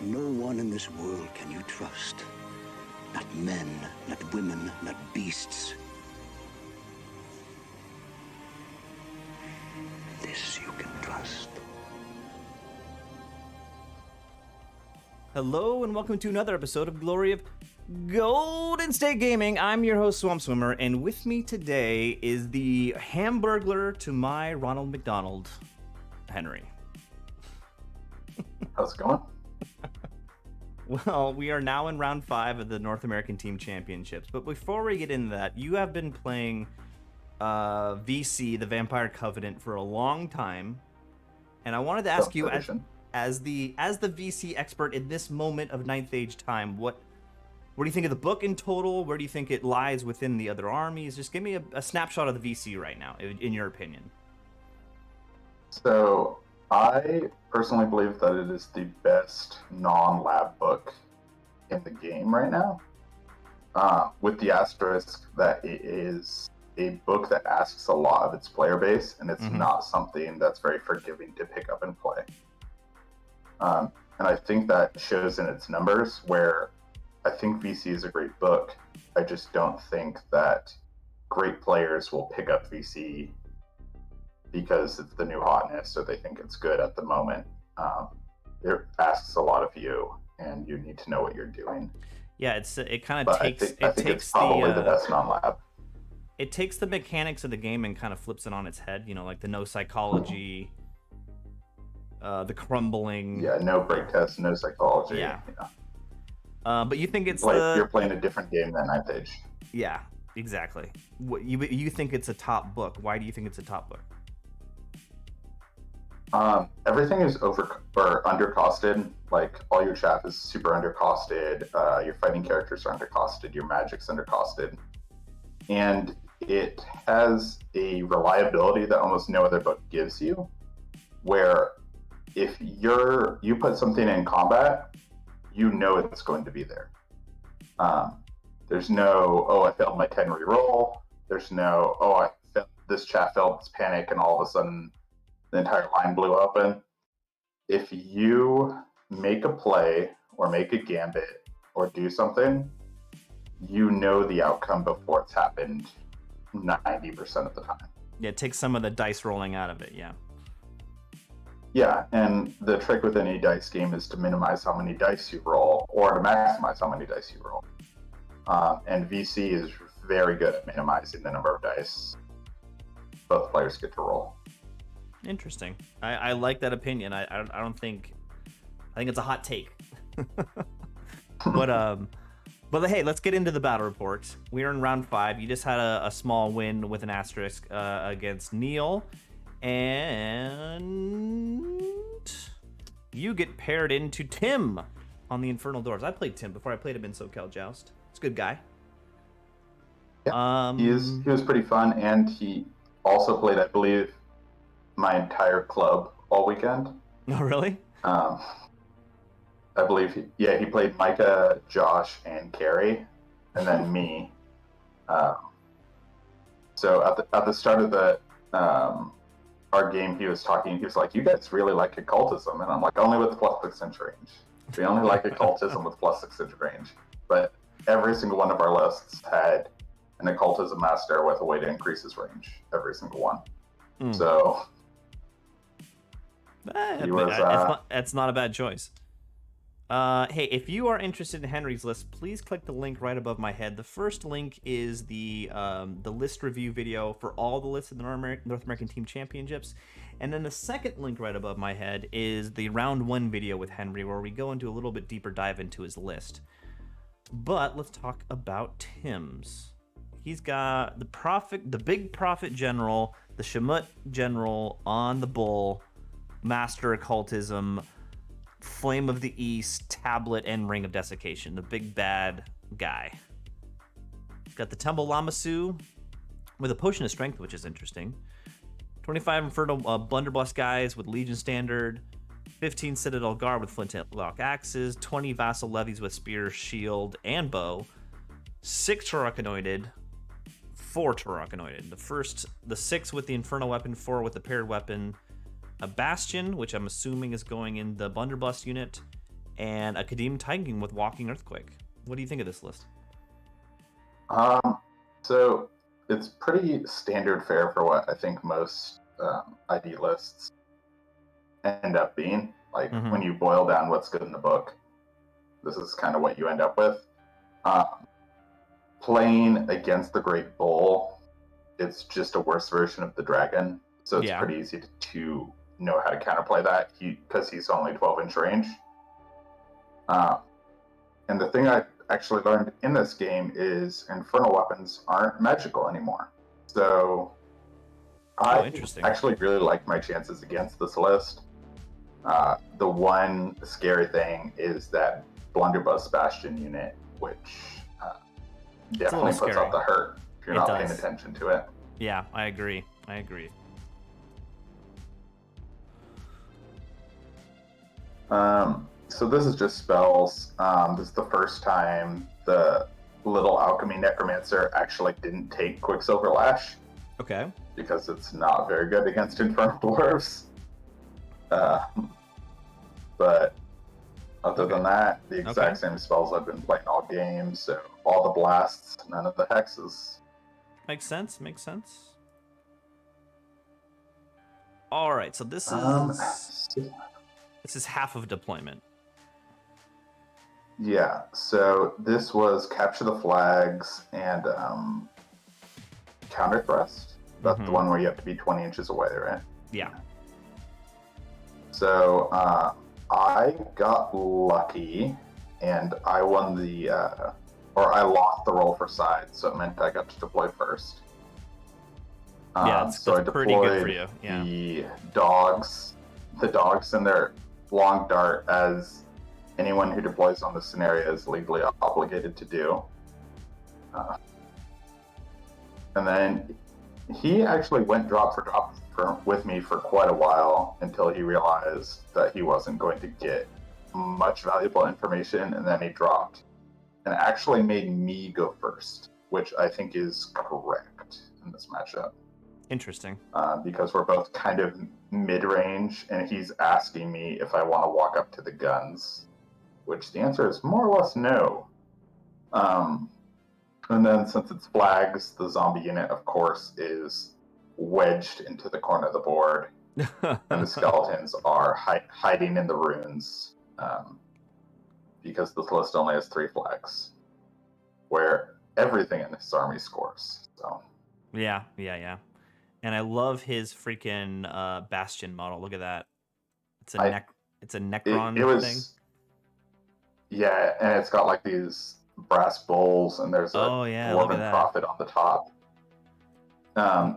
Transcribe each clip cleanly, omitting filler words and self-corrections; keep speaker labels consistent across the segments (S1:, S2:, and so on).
S1: No one in this world can you trust. Not men, not women, not beasts. This you can trust.
S2: Hello and welcome to another episode of Glory of Golden State Gaming. I'm your host, Swamp Swimmer, and with me today is the Hamburglar to my Ronald McDonald, Henry.
S3: How's it going?
S2: Well, we are now in round 5 of the North American Team Championships, but before we get into that, you have been playing VC, the Vampire Covenant, for a long time, and I wanted to ask you, as the VC expert in this moment of Ninth Age time, what do you think of the book in total? Where do you think it lies within the other armies? Just give me a snapshot of the VC right now, in your opinion.
S3: So, I personally believe that it is the best non-lab book in the game right now, with the asterisk that it is a book that asks a lot of its player base, and it's not something that's very forgiving to pick up and play. And I think that shows in its numbers, where I think VC is a great book. I just don't think that great players will pick up VC because it's the new hotness, or they think it's good at the moment. It asks a lot of you, and you need to know what you're doing.
S2: Yeah, it kind of takes.
S3: I think it's probably the best non-lab.
S2: It takes the mechanics of the game and kind of flips it on its head. You know, like the no psychology, the crumbling.
S3: Yeah, no break test, no psychology.
S2: Yeah.
S3: Yeah.
S2: But you think it's
S3: like you're playing a different game than Ninth Age.
S2: Yeah, exactly. What you think it's a top book? Why do you think it's a top book?
S3: Everything is undercosted. Like, all your chaff is super undercosted. Your fighting characters are undercosted. Your magic's undercosted, and it has a reliability that almost no other book gives you. Where if you put something in combat, you know it's going to be there. There's no, I failed my 10 reroll. There's no, this chaff failed its panic, and all of a sudden the entire line blew open. If you make a play or make a gambit or do something, you know the outcome before it's happened 90% of the time.
S2: Yeah, it takes some of the dice rolling out of it, yeah.
S3: Yeah, and the trick with any dice game is to minimize how many dice you roll, or to maximize how many dice you roll. And VC is very good at minimizing the number of dice both players get to roll.
S2: Interesting. I like that opinion. I think it's a hot take. But hey, let's get into the battle report. We are in round 5. You just had a small win with an asterisk against Neil, and you get paired into Tim on the Infernal Dwarves. I played Tim before. I played him in SoCal Joust. He's a good guy.
S3: Yeah, he was pretty fun, and he also played, I believe, my entire club all weekend.
S2: Oh, really?
S3: I believe he played Micah, Josh, and Carrie, and then me. So at the start of our game, he was like, you guys really like occultism, and I'm like, only with +6 inch range. We only like occultism with +6 inch range. But every single one of our lists had an occultism master with a way to increase his range. Every single one. So
S2: that's not a bad choice. Hey, if you are interested in Henry's list, please click the link right above my head. The first link is the list review video for all the lists of the North American Team Championships. And then the second link right above my head is the round 1 video with Henry, where we go into a little bit deeper dive into his list. But let's talk about Tim's. He's got the Big Prophet General, the Shamut General on the Bull, Master Occultism, Flame of the East, Tablet, and Ring of Desiccation. The big bad guy. He's got the Temple Lamasu with a Potion of Strength, which is interesting. 25 Infernal Blunderbuss guys with Legion Standard. 15 Citadel Guard with Flintlock Axes. 20 Vassal Levies with Spear, Shield, and Bow. 6 Torochanoided. 4 Torochanoided. The 6 with the Infernal Weapon, 4 with the Paired Weapon. A Bastion, which I'm assuming is going in the Blunderbuss unit, and a Kadim Titan with Walking Earthquake. What do you think of this list?
S3: So it's pretty standard fare for what I think most ID lists end up being. Like when you boil down what's good in the book, this is kind of what you end up with. Playing against the Great Bull, it's just a worse version of the dragon, so it's pretty easy to know how to counterplay that because he's only 12-inch range. And the thing I actually learned in this game is infernal weapons aren't magical anymore. So I actually really like my chances against this list. The one scary thing is that blunderbuss bastion unit, which definitely puts out the hurt if you're not paying attention to it.
S2: Yeah, I agree.
S3: So this is just spells. This is the first time the little alchemy necromancer actually didn't take Quicksilver Lash.
S2: Okay.
S3: Because it's not very good against Infernal Dwarves. But other than that, the exact same spells I've been playing all game. So all the blasts, none of the hexes.
S2: Makes sense. All right, so this is half of deployment.
S3: Yeah, so this was capture the flags and counter thrust. That's the one where you have to be 20 inches away, right?
S2: Yeah.
S3: So I got lucky, and I won I lost the roll for side, so it meant I got to deploy first.
S2: So that's pretty good for you. Yeah.
S3: The dogs and their long dart, as anyone who deploys on the scenario is legally obligated to do. And then he actually went drop for drop with me for quite a while until he realized that he wasn't going to get much valuable information, and then he dropped and actually made me go first, which I think is correct in this matchup.
S2: Interesting.
S3: Because we're both kind of mid-range, and he's asking me if I want to walk up to the guns, which the answer is more or less no. And then since it's flags, the zombie unit, of course, is wedged into the corner of the board, and the skeletons are hiding in the ruins, because this list only has 3 flags, where everything in this army scores. So.
S2: Yeah. And I love his freaking bastion model. Look at that. It's a Necron thing.
S3: Yeah, and it's got like these brass bowls, and there's a dwarven prophet on the top.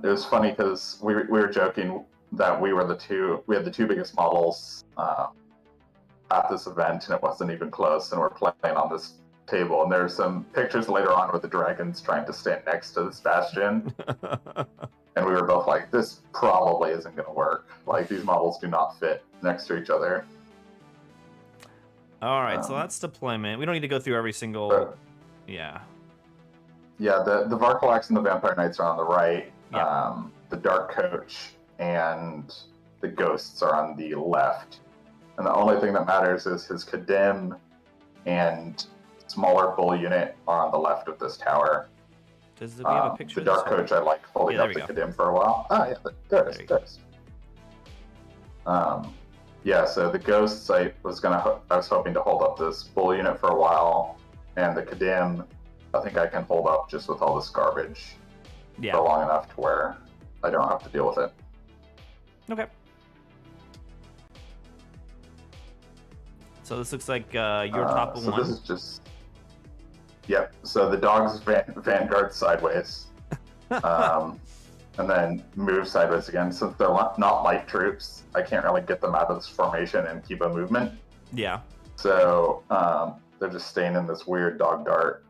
S3: It was funny because we were joking that we had the 2 biggest models at this event, and it wasn't even close, and we're playing on this table, and there's some pictures later on where the dragon's trying to stand next to this bastion. And we were both like, this probably isn't going to work. Like, these models do not fit next to each other.
S2: All right, so that's deployment. We don't need to go through every single... Yeah,
S3: the Varkalax and the Vampire Knights are on the right.
S2: Yeah.
S3: The Dark Coach and the Ghosts are on the left. And the only thing that matters is his Kadim and smaller bull unit are on the left of this tower.
S2: Does we have a picture
S3: the Dark Coach, I like holding up the Kadim for a while. There it is. So the Ghosts, I was hoping to hold up this bull unit for a while, and the Kadim, I think I can hold up just with all this garbage for long enough to where I don't have to deal with it.
S2: Okay. So this looks like your top
S3: so
S2: one.
S3: This is just... Yep, so the dog's vanguard sideways, and then move sideways again. Since they're not light troops, I can't really get them out of this formation and keep a movement.
S2: Yeah.
S3: So they're just staying in this weird dog dart.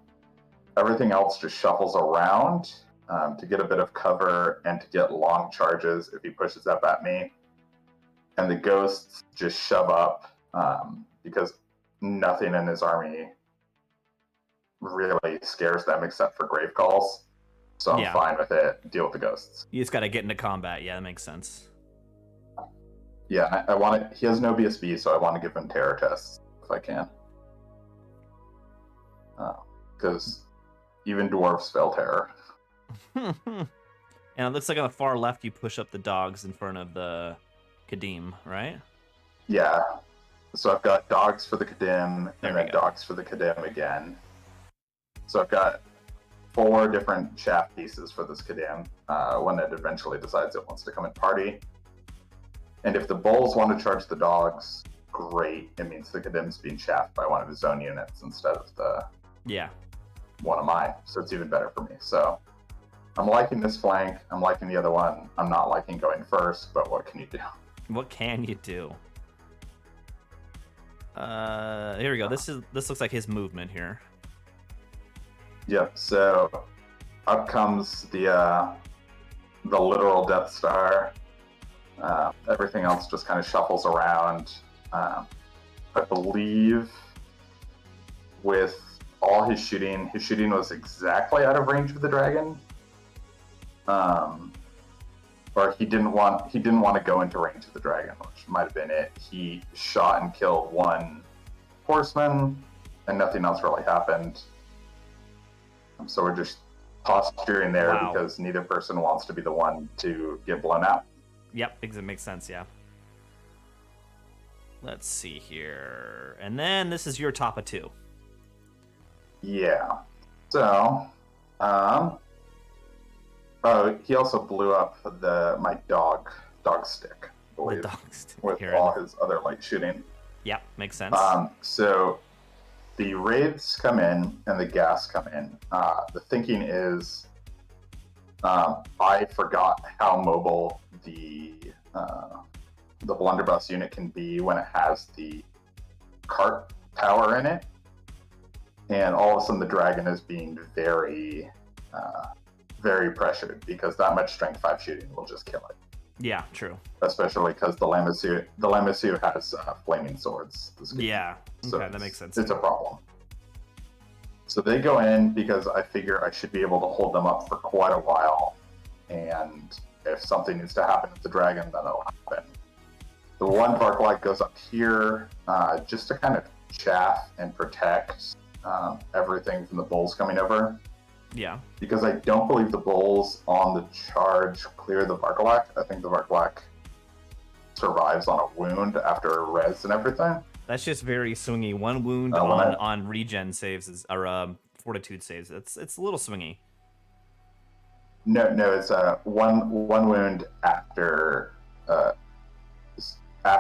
S3: Everything else just shuffles around to get a bit of cover and to get long charges if he pushes up at me. And the Ghosts just shove up because nothing in his army really scares them except for grave calls. So I'm fine with it. Deal with the Ghosts.
S2: You just got to get into combat. Yeah, that makes sense.
S3: Yeah, I want it. He has no BSB, so I want to give him terror tests if I can. Because even dwarves fail terror.
S2: And it looks like on the far left you push up the dogs in front of the Kadim, right?
S3: Yeah. So I've got dogs for the Kadim,
S2: There
S3: and
S2: we
S3: then
S2: go.
S3: dogs for the Kadim again. So I've got 4 different shaft pieces for this Kadim when it eventually decides it wants to come and party. And if the bulls want to charge the dogs, great. It means the Kadim's being shafted by one of his own units instead of the one of mine. So it's even better for me. So I'm liking this flank. I'm liking the other one. I'm not liking going first, but what can you do?
S2: What can you do? Here we go. This looks like his movement here.
S3: Yep. So up comes the literal Death Star. Everything else just kind of shuffles around. I believe with all his shooting was exactly out of range of the dragon. Or he didn't want to go into range of the dragon, which might have been it. He shot and killed 1 horseman, and nothing else really happened. So we're just posturing there because neither person wants to be the one to get blown out.
S2: Yep, it makes sense, yeah. Let's see here. And then this is your top of 2.
S3: Yeah. So, he also blew up my dog stick, I believe,
S2: The dog stick
S3: with
S2: here.
S3: all his other light shooting.
S2: Yep, makes sense.
S3: So the wraiths come in and the gas come in. The thinking is, I forgot how mobile the blunderbuss unit can be when it has the cart tower in it, and all of a sudden the dragon is being very, very pressured because that much strength 5 shooting will just kill it.
S2: Yeah, true.
S3: Especially because the Lamassu has flaming swords.
S2: Yeah,
S3: so
S2: okay, that makes sense.
S3: It's a problem. So they go in because I figure I should be able to hold them up for quite a while, and if something needs to happen with the dragon, then it'll happen. The one Varklight goes up here just to kind of chaff and protect everything from the bulls coming over.
S2: Yeah.
S3: Because I don't believe the bulls on the charge clear the Varkalak. I think the Varkalak survives on a wound after res and everything.
S2: That's just very swingy. 1 wound on regen saves or fortitude saves. It's a little swingy.
S3: No, it's one wound after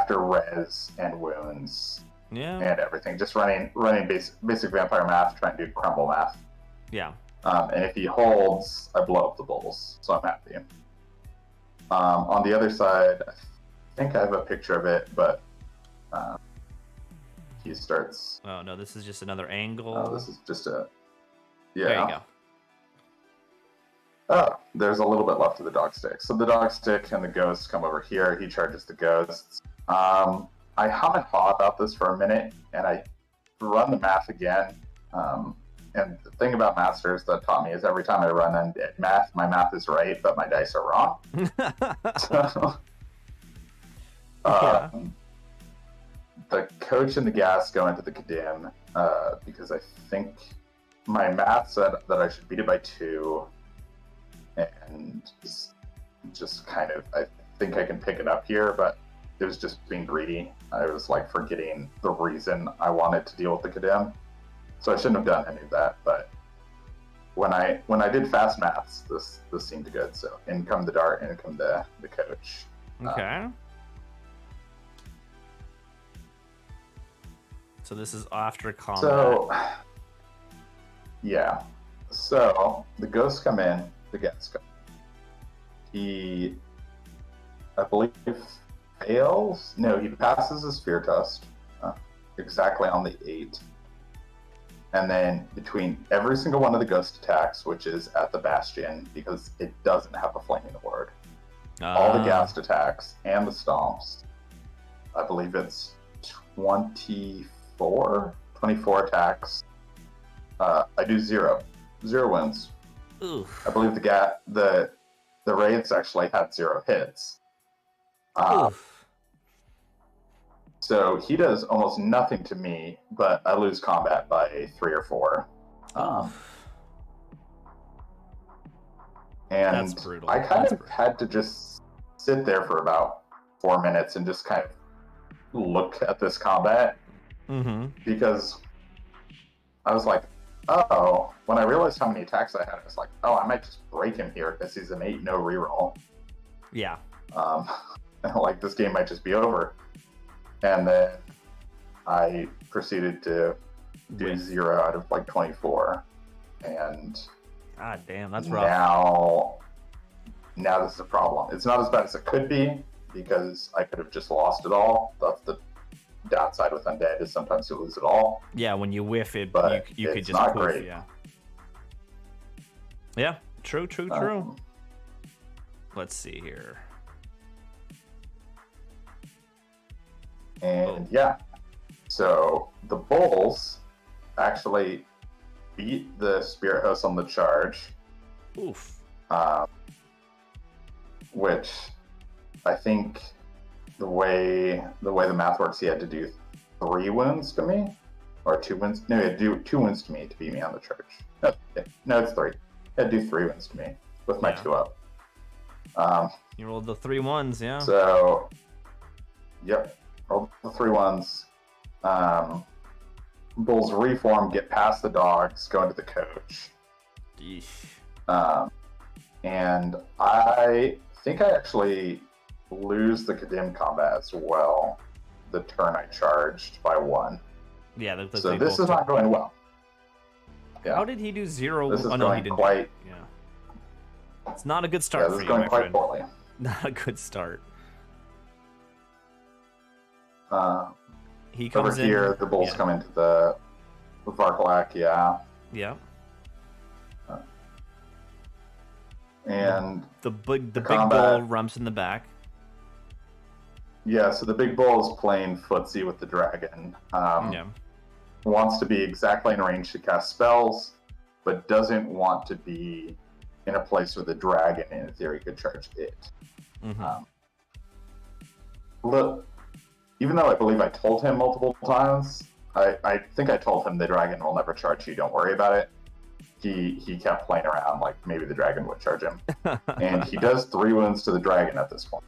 S3: res and wounds.
S2: Yeah.
S3: And everything. Just running basic vampire math, trying to do crumble math.
S2: Yeah.
S3: And if he holds, I blow up the bulls, so I'm happy. On the other side, I think I have a picture of it, but he starts.
S2: Oh no, this is just another angle.
S3: Oh, this is just a. Yeah.
S2: There you go.
S3: Oh, there's a little bit left of the dog stick. So the dog stick and the ghosts come over here. He charges the ghosts. I hum and haw about this for a minute, and I run the math again. And the thing about masters that taught me is every time I run undead math, my math is right, but my dice are wrong. So,
S2: Yeah.
S3: The coach and the gas go into the Kadim because I think my math said that I should beat it by 2, and just kind of, I think I can pick it up here, but it was just being greedy. I was like forgetting the reason I wanted to deal with the Kadim. So I shouldn't have done any of that, but when I did fast maths, this seemed good. So in come the dart, in come the coach.
S2: Okay. So this is after combat.
S3: So yeah. So the ghosts come in, the gas come. He, I believe, fails. No, he passes his fear test exactly on the 8. And then between every single one of the ghost attacks, which is at the Bastion, because it doesn't have a flaming ward, all the ghast attacks and the stomps, I believe it's 24 attacks. I do 0 wins.
S2: Oof.
S3: I believe the wraiths actually had 0 hits.
S2: Oof.
S3: So he does almost nothing to me, but I lose combat by 3 or 4. And
S2: That's brutal.
S3: I kind of had to just sit there for about 4 minutes and just kind of look at this combat. Because I was like, oh, when I realized how many attacks I had, I was like, oh, I might just break him here because he's an 8-0 reroll.
S2: Yeah.
S3: Like, this game might just be over. And then I proceeded to do 0 out of like 24. And
S2: God damn, that's rough.
S3: Now this is a problem. It's not as bad as it could be because I could have just lost it all. That's the downside with undead, is sometimes you lose it all.
S2: Yeah, when you whiff it,
S3: but
S2: you could
S3: it's
S2: just
S3: not
S2: poof,
S3: great.
S2: Yeah, true. Let's see here.
S3: And so the Bulls actually beat the Spirit Host on the charge.
S2: Oof.
S3: Which I think the way the math works, he had to do 3 wounds to me, or 2 wounds. No, he had to do 2 wounds to me to beat me on the charge. No, it's 3. He had to do 3 wounds to me with my 2 up.
S2: You rolled the 3 1s, yeah.
S3: So, yep, rolled the 3 1s. Bulls reform, get past the dogs, go into the coach. And I think I actually lose the Kadim combat as well. The turn I charged by 1.
S2: Yeah,
S3: so this is not going well.
S2: Yeah. How did he do 0?
S3: This is going quite.
S2: Yeah. It's not a good start for you,
S3: going
S2: my
S3: quite
S2: friend.
S3: poorly.
S2: Not a good start. He
S3: over
S2: comes in
S3: here. The Bulls come into the Varkalak. Yeah. And
S2: the big bull rumps in the back.
S3: Yeah, so the big bull is playing footsie with the dragon. Wants to be exactly in range to cast spells, but doesn't want to be in a place where the dragon, in theory, could charge it. Look, even though I believe I told him multiple times, I think I told him the dragon will never charge you, don't worry about it. He kept playing around like maybe the dragon would charge him. And he does 3 wounds to the dragon at this point.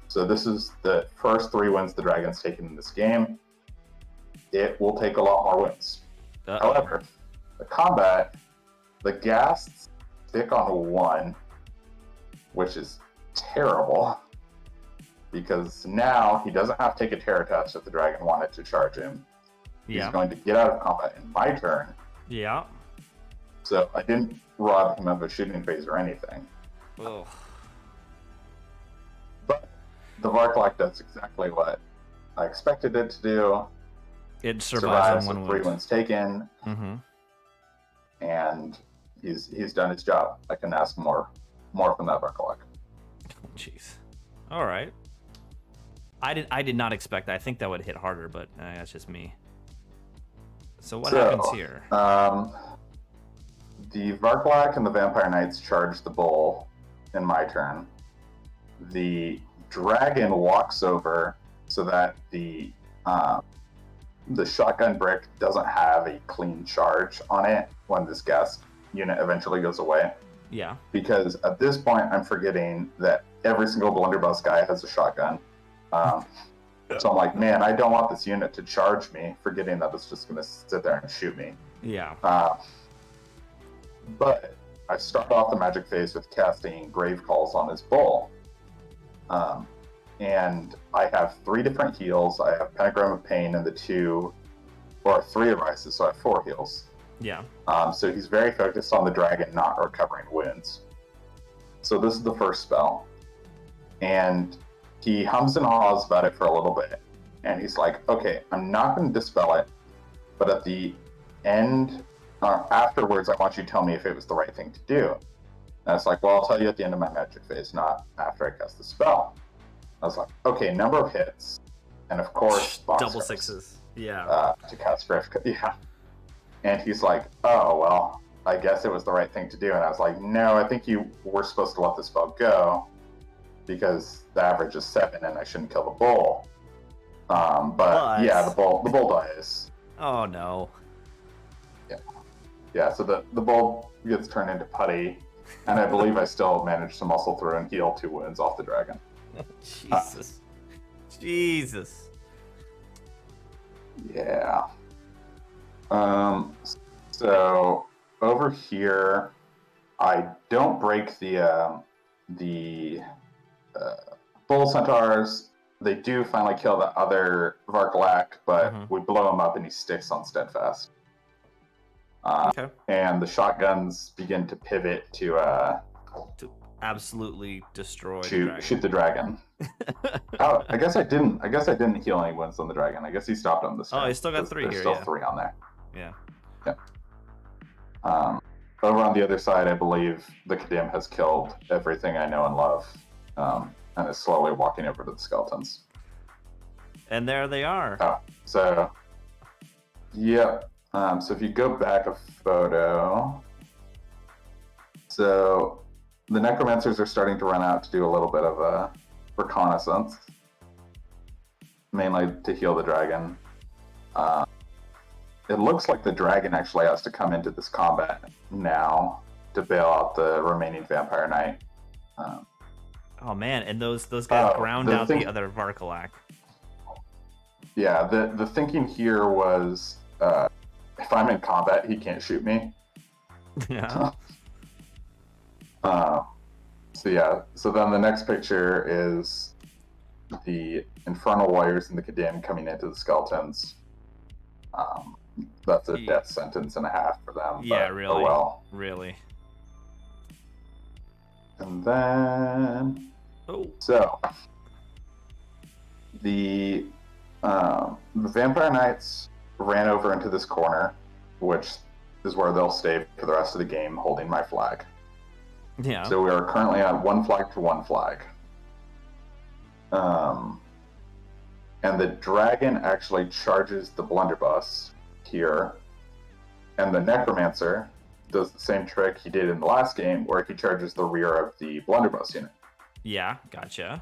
S3: So this is the first 3 wounds the dragon's taken in this game. It will take a lot more wounds. However, the combat, the ghasts stick on 1, which is terrible. Because now he doesn't have to take a terror touch if the dragon wanted to charge him. He's going to get out of combat in my turn.
S2: Yeah.
S3: So I didn't rob him of a shooting phase or anything.
S2: Ugh.
S3: But the Varkalak does exactly what I expected it to do.
S2: It survives on 1
S3: with 3 wounds taken. And he's done his job. I can ask more from that Varkalak.
S2: Oh, jeez. All right. I did not expect that. I think that would hit harder, but that's just me. So what happens here?
S3: The Varkalak and the Vampire Knights charge the bull in my turn. The dragon walks over so that the shotgun brick doesn't have a clean charge on it when this guest unit eventually goes away.
S2: Yeah.
S3: Because at this point, I'm forgetting that every single blunderbuss guy has a shotgun. So I'm like, man, I don't want this unit to charge me, forgetting that it's just going to sit there and shoot me.
S2: Yeah.
S3: But I start off the magic phase with casting Grave Calls on his bull. And I have 3 different heals. I have Pentagram of Pain and 3 of Ices, so I have 4 heals.
S2: Yeah.
S3: So he's very focused on the dragon not recovering wounds. So this is the first spell. And he hums and haws about it for a little bit. And he's like, okay, I'm not going to dispel it, but at the end, afterwards, I want you to tell me if it was the right thing to do. And it's like, well, I'll tell you at the end of my magic phase, not after I cast the spell. I was like, okay, number of hits. And of course,
S2: double 6s. Yeah.
S3: To cast Griff. Yeah. And he's like, oh, well, I guess it was the right thing to do. And I was like, no, I think you were supposed to let the spell go because the average is 7 and I shouldn't kill the bull. But yeah, the bull dies.
S2: Oh no.
S3: Yeah, so the bull gets turned into putty, and I believe I still managed to muscle through and heal 2 wounds off the dragon.
S2: Jesus. Jesus.
S3: Yeah. So over here, I don't break the bull centaurs. They do finally kill the other Varkalak, but we blow him up and he sticks on Steadfast.
S2: Okay.
S3: And the shotguns begin to pivot to
S2: absolutely destroy
S3: shoot the dragon. Oh, I guess I didn't heal any wounds on the dragon. I guess he stopped on this.
S2: Oh, he still got 3 here.
S3: There's still 3 on there.
S2: Yeah.
S3: Over on the other side, I believe the Kadim has killed everything I know and love, and is slowly walking over to the skeletons.
S2: And there they are.
S3: Oh, so yeah. So if you go back a photo, so the necromancers are starting to run out to do a little bit of a reconnaissance, mainly to heal the dragon. It looks like the dragon actually has to come into this combat now to bail out the remaining vampire knight.
S2: Oh man, and those guys ground out the other Varkalak.
S3: Yeah, the thinking here was if I'm in combat, he can't shoot me.
S2: Yeah.
S3: So then the next picture is the Infernal Warriors and the Kadim coming into the skeletons. That's a death sentence and a half for them.
S2: Yeah,
S3: but,
S2: really.
S3: Oh well.
S2: Really.
S3: And then... So, the Vampire Knights ran over into this corner, which is where they'll stay for the rest of the game, holding my flag.
S2: Yeah.
S3: So we are currently on 1 flag to 1 flag. And the dragon actually charges the blunderbuss here, and the necromancer does the same trick he did in the last game, where he charges the rear of the blunderbuss unit.
S2: Yeah, gotcha.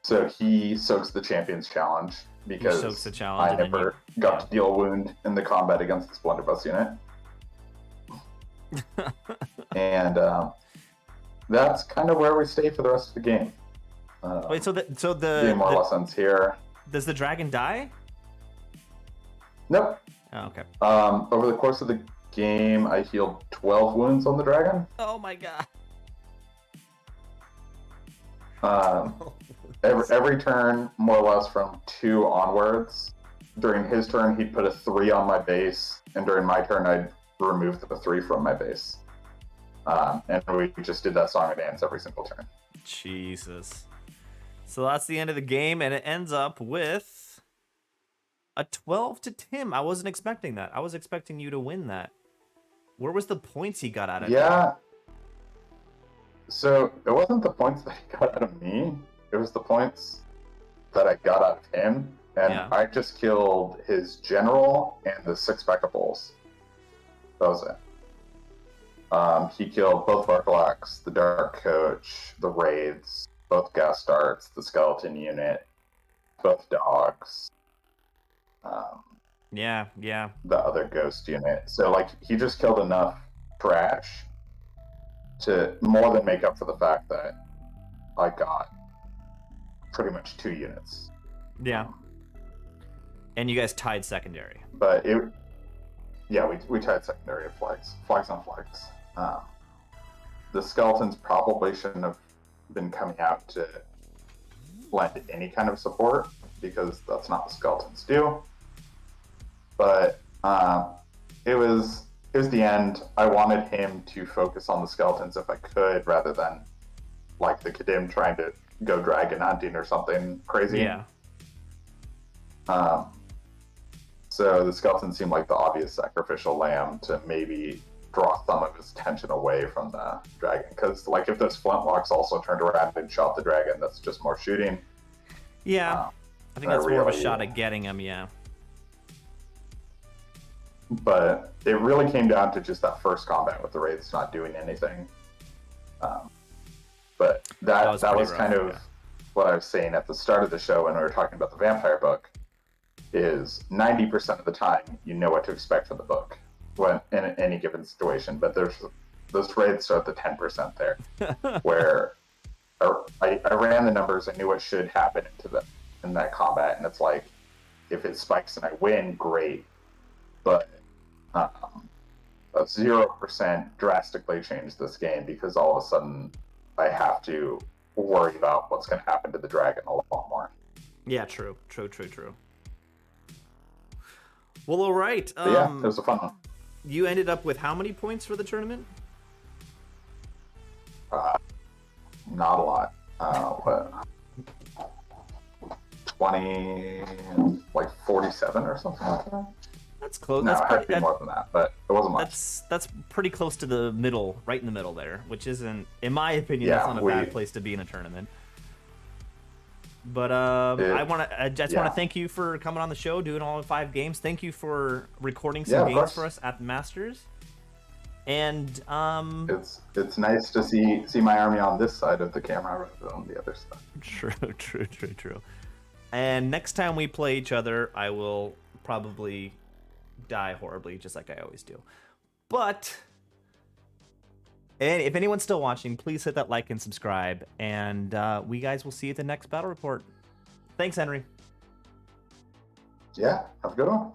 S3: So he soaks the Champions Challenge because I never got to deal a wound in the combat against this blunderbuss unit. And that's kind of where we stay for the rest of the game.
S2: Wait, so the
S3: game more or less ends here.
S2: Does the dragon die?
S3: Nope.
S2: Oh, okay.
S3: Over the course of the game, I healed 12 wounds on the dragon.
S2: Oh my god.
S3: Every turn, more or less from 2 onwards. During his turn, he'd put a 3 on my base, and during my turn, I'd remove the 3 from my base. And we just did that song and dance every single turn.
S2: Jesus. So that's the end of the game, and it ends up with a 12 to Tim. I wasn't expecting that. I was expecting you to win that. Where was the points he got out of it?
S3: Yeah. So it wasn't the points that he got out of me. It was the points that I got out of him. And I just killed his general and the 6 backup bulls. That was it. He killed both Varkalaks, the Dark Coach, the Wraiths, both gas darts, the skeleton unit, both dogs.
S2: Yeah.
S3: The other ghost unit. So, like, he just killed enough trash to more than make up for the fact that I got pretty much 2 units.
S2: Yeah. And you guys tied secondary.
S3: But we tied secondary of flags on flags. The skeletons probably shouldn't have been coming out to lend any kind of support, because that's not what skeletons do. But it was the end. I wanted him to focus on the skeletons if I could, rather than like the Kadim trying to go dragon hunting or something crazy.
S2: Yeah.
S3: So the skeleton seemed like the obvious sacrificial lamb to maybe draw some of his attention away from the dragon. Because, like, if those flintlocks also turned around and shot the dragon, that's just more shooting.
S2: Yeah. I think that's more of a shot at getting him, yeah.
S3: But it really came down to just that first combat with the Wraiths not doing anything. But that was kind of what I was saying at the start of the show when we were talking about the vampire book is 90% of the time you know what to expect from the book when in any given situation, but there's those raids are at the 10% there where I ran the numbers, I knew what should happen in that combat, and it's like if it spikes and I win, great, but a 0% drastically changed this game because all of a sudden I have to worry about what's going to happen to the dragon a lot more.
S2: Yeah, true. Well, all right.
S3: Yeah, it was a fun one.
S2: You ended up with how many points for the tournament?
S3: Not a lot. What? 20, like 47 or something like that.
S2: That's close.
S3: No,
S2: That's
S3: it had to be more than that, but it wasn't much.
S2: That's pretty close to the middle, right in the middle there, which isn't, in my opinion, that's not a bad place to be in a tournament. But I just want to thank you for coming on the show, doing all 5 games. Thank you for recording some games for us at the Masters. And
S3: it's nice to see my army on this side of the camera rather than on the other side.
S2: True. And next time we play each other, I will probably die horribly, just like I always do. But if anyone's still watching, please hit that like and subscribe, and we guys will see you at the next battle report. Thanks, Henry.
S3: Yeah, have a good one.